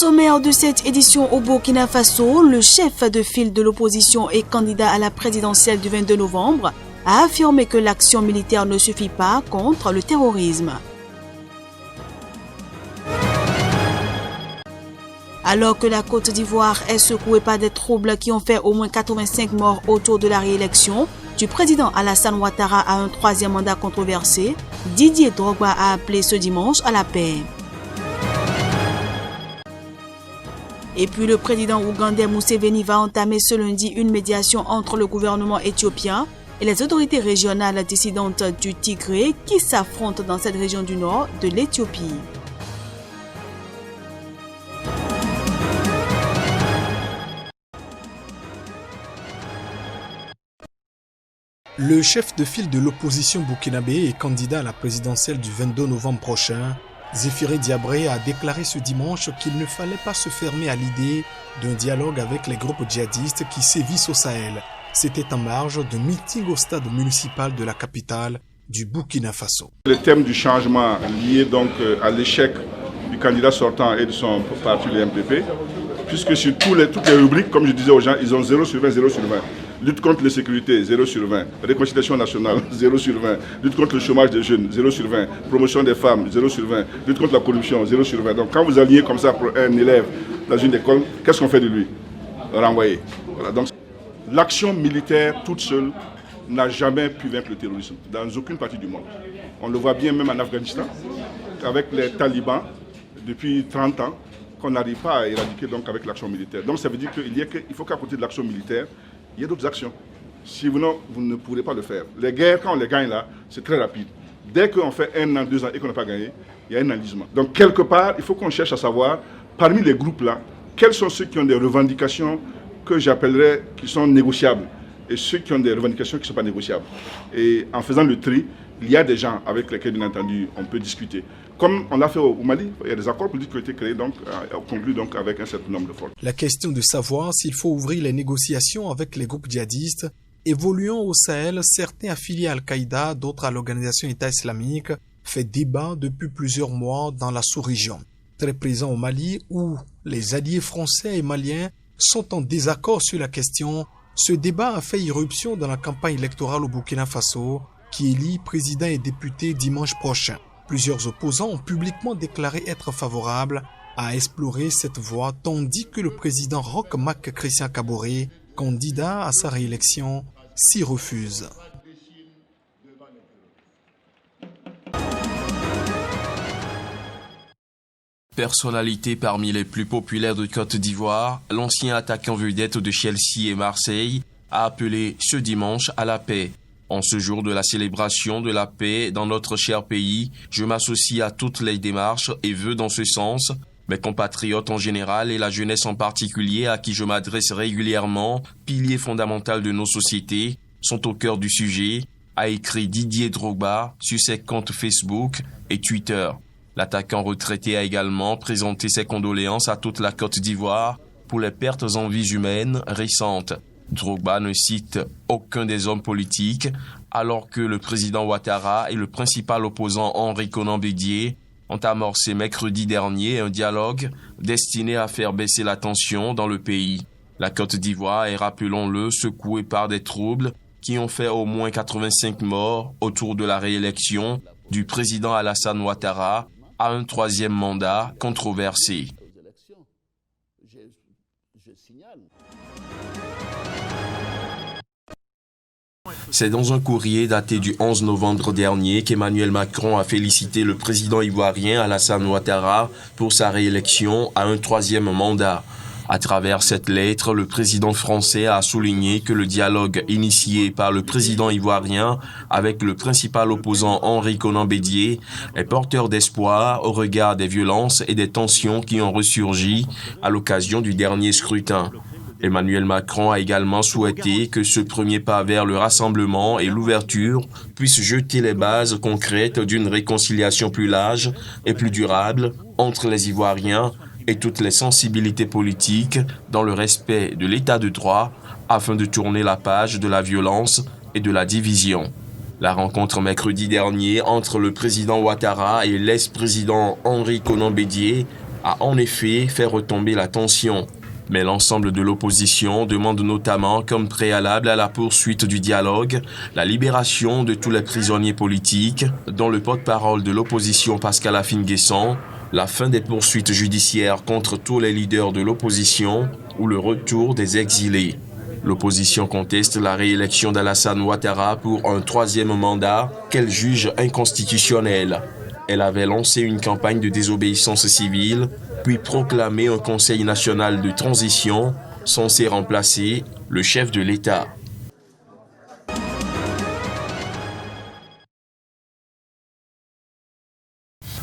sommaire de cette édition au Burkina Faso, le chef de file de l'opposition et candidat à la présidentielle du 22 novembre a affirmé que l'action militaire ne suffit pas contre le terrorisme. Alors que la Côte d'Ivoire est secouée par des troubles qui ont fait au moins 85 morts autour de la réélection du président Alassane Ouattara à un troisième mandat controversé, Didier Drogba a appelé ce dimanche à la paix. Et puis le président ougandais Museveni va entamer ce lundi une médiation entre le gouvernement éthiopien et les autorités régionales dissidentes du Tigré qui s'affrontent dans cette région du nord de l'Éthiopie. Le chef de file de l'opposition burkinabé et candidat à la présidentielle du 22 novembre prochain, Zéphiré Diabré, a déclaré ce dimanche qu'il ne fallait pas se fermer à l'idée d'un dialogue avec les groupes djihadistes qui sévissent au Sahel. C'était en marge d'un meeting au stade municipal de la capitale du Burkina Faso. Le thème du changement lié donc à l'échec du candidat sortant et de son parti, le MPP, puisque sur toutes les rubriques, comme je disais aux gens, ils ont 0 sur 20, 0 sur 20. Lutte contre l'insécurité, 0 sur 20. Réconciliation nationale, 0 sur 20. Lutte contre le chômage des jeunes, 0 sur 20. Promotion des femmes, 0 sur 20. Lutte contre la corruption, 0 sur 20. Donc quand vous alignez comme ça pour un élève dans une école, qu'est-ce qu'on fait de lui? Renvoyer. Voilà. Donc l'action militaire toute seule n'a jamais pu vaincre le terrorisme dans aucune partie du monde. On le voit bien même en Afghanistan, avec les talibans, depuis 30 ans, qu'on n'arrive pas à éradiquer donc avec l'action militaire. Donc ça veut dire qu'il faut qu'à côté de l'action militaire, il y a d'autres actions. Sinon, vous ne pourrez pas le faire. Les guerres, quand on les gagne là, c'est très rapide. Dès qu'on fait 1 an, 2 ans et qu'on n'a pas gagné, il y a un enlisement. Donc quelque part, il faut qu'on cherche à savoir, parmi les groupes là, quels sont ceux qui ont des revendications que j'appellerais qui sont négociables et ceux qui ont des revendications qui ne sont pas négociables. Et en faisant le tri, il y a des gens avec lesquels, bien entendu, on peut discuter. Comme on l'a fait au Mali, il y a des accords politiques qui ont été créés, donc conclus donc, avec un certain nombre de forces. La question de savoir s'il faut ouvrir les négociations avec les groupes djihadistes évoluant au Sahel, certains affiliés à Al-Qaïda, d'autres à l'organisation État islamique, fait débat depuis plusieurs mois dans la sous-région. Très présent au Mali, où les alliés français et maliens sont en désaccord sur la question, ce débat a fait irruption dans la campagne électorale au Burkina Faso, qui élit président et député dimanche prochain. Plusieurs opposants ont publiquement déclaré être favorables à explorer cette voie, tandis que le président Roch Marc Christian Kaboré, candidat à sa réélection, s'y refuse. Personnalité parmi les plus populaires de Côte d'Ivoire, l'ancien attaquant vedette de Chelsea et Marseille a appelé ce dimanche à la paix. En ce jour de la célébration de la paix dans notre cher pays, je m'associe à toutes les démarches et vœux dans ce sens. Mes compatriotes en général et la jeunesse en particulier à qui je m'adresse régulièrement, pilier fondamental de nos sociétés, sont au cœur du sujet, a écrit Didier Drogba sur ses comptes Facebook et Twitter. L'attaquant retraité a également présenté ses condoléances à toute la Côte d'Ivoire pour les pertes en vies humaines récentes. Drogba ne cite aucun des hommes politiques, alors que le président Ouattara et le principal opposant Henri Konan Bédié ont amorcé mercredi dernier un dialogue destiné à faire baisser la tension dans le pays. La Côte d'Ivoire est, rappelons-le, secouée par des troubles qui ont fait au moins 85 morts autour de la réélection du président Alassane Ouattara à un troisième mandat controversé. C'est dans un courrier daté du 11 novembre dernier qu'Emmanuel Macron a félicité le président ivoirien Alassane Ouattara pour sa réélection à un troisième mandat. À travers cette lettre, le président français a souligné que le dialogue initié par le président ivoirien avec le principal opposant Henri Konan Bédié est porteur d'espoir au regard des violences et des tensions qui ont ressurgi à l'occasion du dernier scrutin. Emmanuel Macron a également souhaité que ce premier pas vers le rassemblement et l'ouverture puisse jeter les bases concrètes d'une réconciliation plus large et plus durable entre les Ivoiriens et toutes les sensibilités politiques dans le respect de l'état de droit afin de tourner la page de la violence et de la division. La rencontre mercredi dernier entre le président Ouattara et l'ex-président Henri Konan Bédié a en effet fait retomber la tension. Mais l'ensemble de l'opposition demande notamment, comme préalable à la poursuite du dialogue, la libération de tous les prisonniers politiques, dont le porte-parole de l'opposition Pascal Afine-Guesson, la fin des poursuites judiciaires contre tous les leaders de l'opposition ou le retour des exilés. L'opposition conteste la réélection d'Alassane Ouattara pour un 3e mandat qu'elle juge inconstitutionnel. Elle avait lancé une campagne de désobéissance civile, puis proclamé un Conseil national de transition censé remplacer le chef de l'État.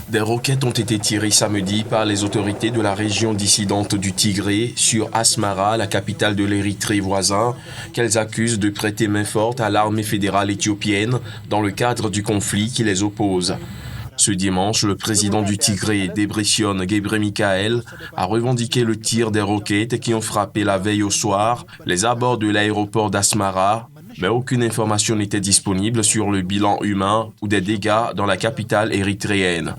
Des roquettes ont été tirées samedi par les autorités de la région dissidente du Tigré sur Asmara, la capitale de l'Érythrée voisin, qu'elles accusent de prêter main forte à l'armée fédérale éthiopienne dans le cadre du conflit qui les oppose. Ce dimanche, le président du Tigré, Debretsion Gebremichael, a revendiqué le tir des roquettes qui ont frappé la veille au soir les abords de l'aéroport d'Asmara, mais aucune information n'était disponible sur le bilan humain ou des dégâts dans la capitale érythréenne.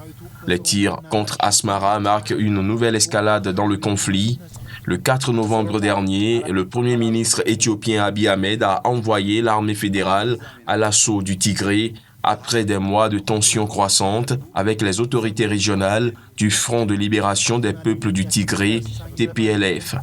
Les tirs contre Asmara marquent une nouvelle escalade dans le conflit. Le 4 novembre dernier, le Premier ministre éthiopien Abiy Ahmed a envoyé l'armée fédérale à l'assaut du Tigré après des mois de tensions croissantes avec les autorités régionales du Front de libération des peuples du Tigré, TPLF.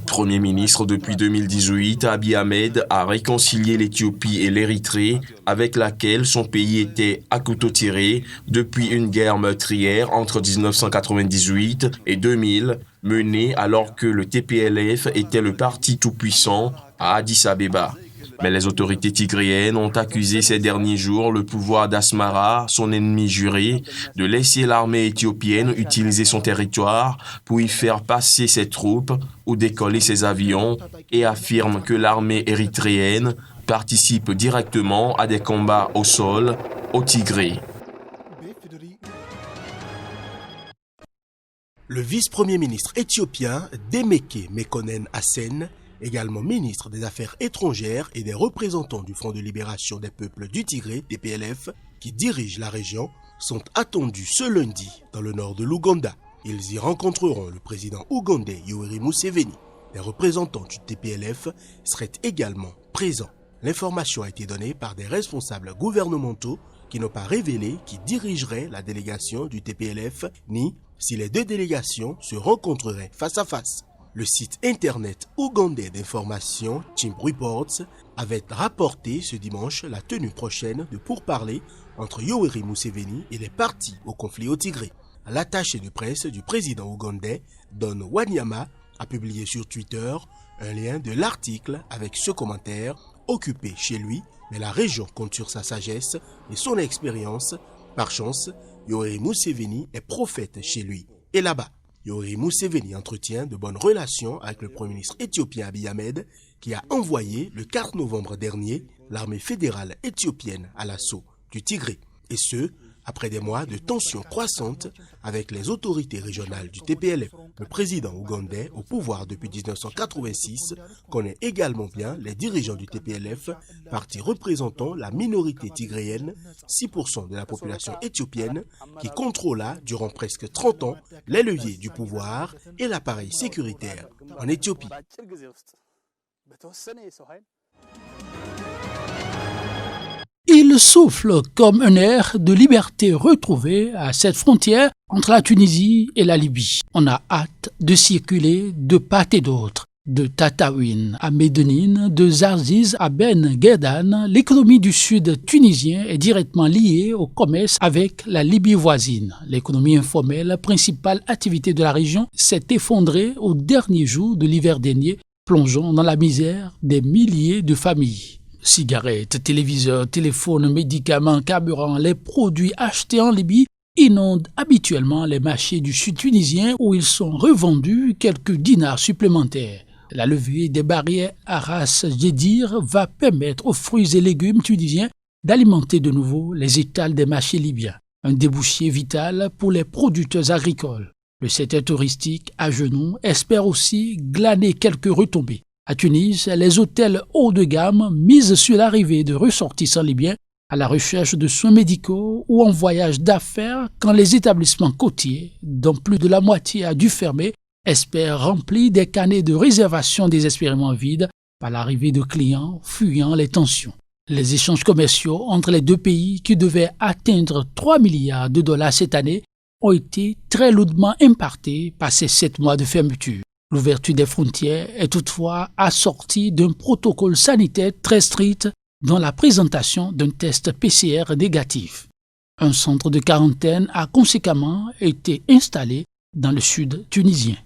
Premier ministre depuis 2018, Abiy Ahmed a réconcilié l'Éthiopie et l'Érythrée avec laquelle son pays était à couteau tiré depuis une guerre meurtrière entre 1998 et 2000, menée alors que le TPLF était le parti tout-puissant à Addis Abeba. Mais les autorités tigréennes ont accusé ces derniers jours le pouvoir d'Asmara, son ennemi juré, de laisser l'armée éthiopienne utiliser son territoire pour y faire passer ses troupes ou décoller ses avions et affirment que l'armée érythréenne participe directement à des combats au sol au Tigré. Le vice-premier ministre éthiopien Demeke Mekonnen Hassen, également ministre des Affaires étrangères et des représentants du Front de libération des peuples du Tigré, TPLF, qui dirige la région, sont attendus ce lundi dans le nord de l'Ouganda. Ils y rencontreront le président ougandais Yoweri Museveni. Les représentants du TPLF seraient également présents. L'information a été donnée par des responsables gouvernementaux qui n'ont pas révélé qui dirigerait la délégation du TPLF, ni si les deux délégations se rencontreraient face à face. Le site internet ougandais d'information Chimp Reports avait rapporté ce dimanche la tenue prochaine de pourparlers entre Yoweri Museveni et les partis au conflit au Tigré. L'attaché de presse du président ougandais, Don Wanyama, a publié sur Twitter un lien de l'article avec ce commentaire occupé chez lui, mais la région compte sur sa sagesse et son expérience. Par chance, Yoweri Museveni est prophète chez lui et là-bas. Yoweri Museveni entretient de bonnes relations avec le Premier ministre éthiopien Abiy Ahmed qui a envoyé le 4 novembre dernier l'armée fédérale éthiopienne à l'assaut du Tigré. Et ce, après des mois de tensions croissantes avec les autorités régionales du TPLF. Le président ougandais, au pouvoir depuis 1986, connaît également bien les dirigeants du TPLF, parti représentant la minorité tigréenne, 6% de la population éthiopienne, qui contrôla durant presque 30 ans les leviers du pouvoir et l'appareil sécuritaire en Éthiopie. Il souffle comme un air de liberté retrouvée à cette frontière entre la Tunisie et la Libye. On a hâte de circuler de part et d'autre. De Tataouine à Médénine, de Zarziz à Ben Guedan, l'économie du sud tunisien est directement liée au commerce avec la Libye voisine. L'économie informelle, principale activité de la région, s'est effondrée au dernier jour de l'hiver dernier, plongeant dans la misère des milliers de familles. Cigarettes, téléviseurs, téléphones, médicaments, carburants, les produits achetés en Libye inondent habituellement les marchés du sud tunisien où ils sont revendus quelques dinars supplémentaires. La levée des barrières à Ras Jedir va permettre aux fruits et légumes tunisiens d'alimenter de nouveau les étals des marchés libyens, un débouché vital pour les producteurs agricoles. Le secteur touristique à genoux espère aussi glaner quelques retombées. À Tunis, les hôtels haut de gamme misent sur l'arrivée de ressortissants libyens à la recherche de soins médicaux ou en voyage d'affaires quand les établissements côtiers, dont plus de la moitié a dû fermer, espèrent remplir des carnets de réservation désespérément vides par l'arrivée de clients fuyant les tensions. Les échanges commerciaux entre les deux pays qui devaient atteindre 3 milliards de dollars cette année ont été très lourdement impactés par ces 7 mois de fermeture. L'ouverture des frontières est toutefois assortie d'un protocole sanitaire très strict dont la présentation d'un test PCR négatif. Un centre de quarantaine a conséquemment été installé dans le sud tunisien.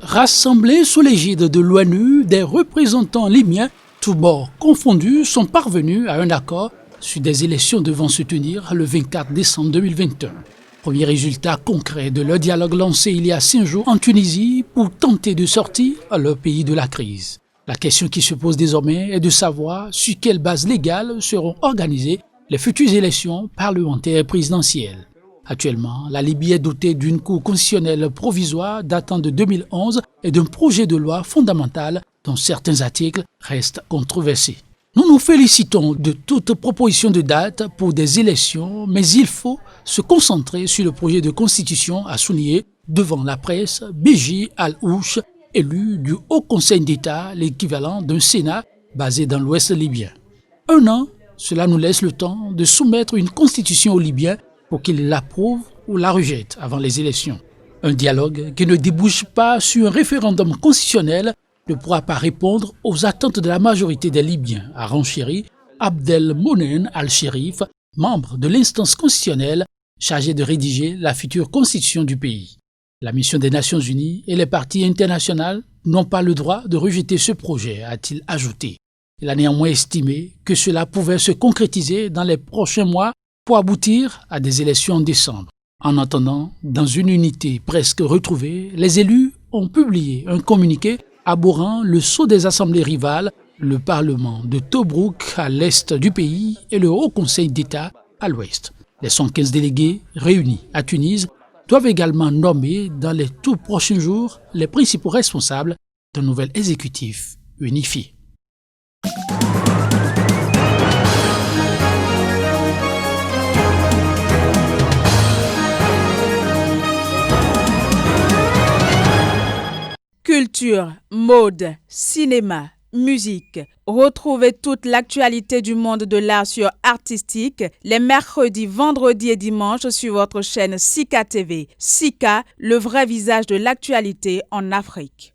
Rassemblés sous l'égide de l'ONU, des représentants libyens, tous bords confondus, sont parvenus à un accord sur des élections devant se tenir le 24 décembre 2021. Premier résultat concret de leur dialogue lancé il y a 5 jours en Tunisie pour tenter de sortir leur pays de la crise. La question qui se pose désormais est de savoir sur quelle base légale seront organisées les futures élections parlementaires et présidentielles. Actuellement, la Libye est dotée d'une cour constitutionnelle provisoire datant de 2011 et d'un projet de loi fondamental dont certains articles restent controversés. Nous nous félicitons de toute proposition de date pour des élections, mais il faut se concentrer sur le projet de constitution, a souligné devant la presse Béji Al-Ouch, élu du Haut Conseil d'État, l'équivalent d'un Sénat basé dans l'Ouest libyen. 1 an, cela nous laisse le temps de soumettre une constitution aux Libyens pour qu'ils l'approuvent ou la rejettent avant les élections. Un dialogue qui ne débouche pas sur un référendum constitutionnel ne pourra pas répondre aux attentes de la majorité des Libyens, a renchéri Abdelmonen Al-Sherif, membre de l'instance constitutionnelle chargée de rédiger la future constitution du pays. La mission des Nations Unies et les partis internationaux n'ont pas le droit de rejeter ce projet, a-t-il ajouté. Il a néanmoins estimé que cela pouvait se concrétiser dans les prochains mois pour aboutir à des élections en décembre. En attendant, dans une unité presque retrouvée, les élus ont publié un communiqué abhorrant le sceau des assemblées rivales, le Parlement de Tobrouk à l'est du pays et le Haut Conseil d'État à l'ouest. Les 115 délégués réunis à Tunis doivent également nommer dans les tout prochains jours les principaux responsables d'un nouvel exécutif unifié. Culture, mode, cinéma, musique. Retrouvez toute l'actualité du monde de l'art sur Artistique les mercredis, vendredis et dimanches sur votre chaîne Sika TV. Sika, le vrai visage de l'actualité en Afrique.